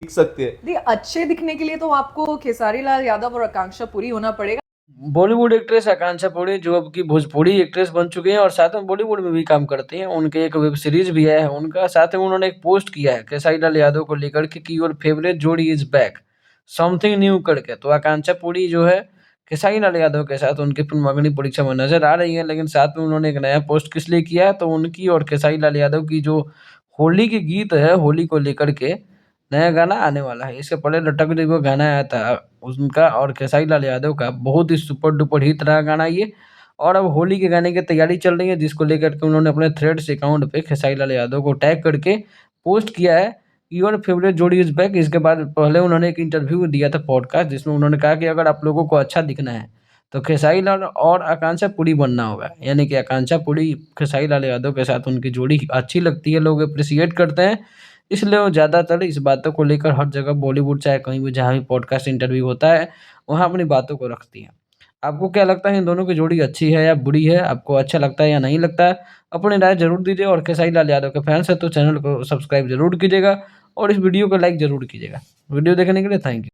दिख सकते हैं। दी अच्छे दिखने के लिए तो आपको खेसारी लाल यादव और आकांक्षा पुरी होना पड़ेगा। बॉलीवुड एक्ट्रेस आकांक्षा पुरी जो अब की भोजपुरी एक्ट्रेस बन चुकी हैं और साथ में बॉलीवुड में भी काम करती हैं। उनके एक वेब सीरीज भी है उनका, साथ में उन्होंने एक पोस्ट किया है खेसारी लाल यादव को लेकर के कि योर फेवरेट जोड़ी इज बैक समथिंग न्यू करके। तो आकांक्षा पुरी जो है खेसारी लाल यादव के साथ उनकी फिल्मांकनी परीक्षा में नजर आ रही है, लेकिन साथ में उन्होंने एक नया पोस्ट किस लिए किया है तो उनकी और खेसारी लाल यादव की जो होली के गीत है, होली को लेकर के नया गाना आने वाला है। इससे पहले लटक रे वो गाना आया था उनका और खेसारी लाल यादव का, बहुत ही सुपर डुपर हिट रहा गाना ये। और अब होली के गाने की तैयारी चल रही है, जिसको लेकर के उन्होंने अपने थ्रेड्स अकाउंट पे खेसारी लाल यादव को टैग करके पोस्ट किया है योर फेवरेट जोड़ी इज बैक। इसके बाद पहले उन्होंने एक इंटरव्यू दिया था पॉडकास्ट, जिसमें उन्होंने कहा कि अगर आप लोगों को अच्छा दिखना है तो खेसारी लाल और आकांक्षा पुरी बनना होगा, यानी कि आकांक्षा पुरी खेसारी लाल यादव के साथ उनकी जोड़ी अच्छी लगती है, लोग अप्रिसिएट करते हैं। इसलिए वो ज़्यादातर इस बातों को लेकर हर जगह बॉलीवुड चाहे कहीं भी जहाँ भी पॉडकास्ट इंटरव्यू होता है वहाँ अपनी बातों को रखती हैं। आपको क्या लगता है इन दोनों की जोड़ी अच्छी है या बुरी है? आपको अच्छा लगता है या नहीं लगता है? अपनी राय ज़रूर दीजिए और खेसारी लाल यादव के फैन्स हैं तो चैनल को सब्सक्राइब ज़रूर कीजिएगा और इस वीडियो को लाइक ज़रूर कीजिएगा। वीडियो देखने के लिए थैंक यू।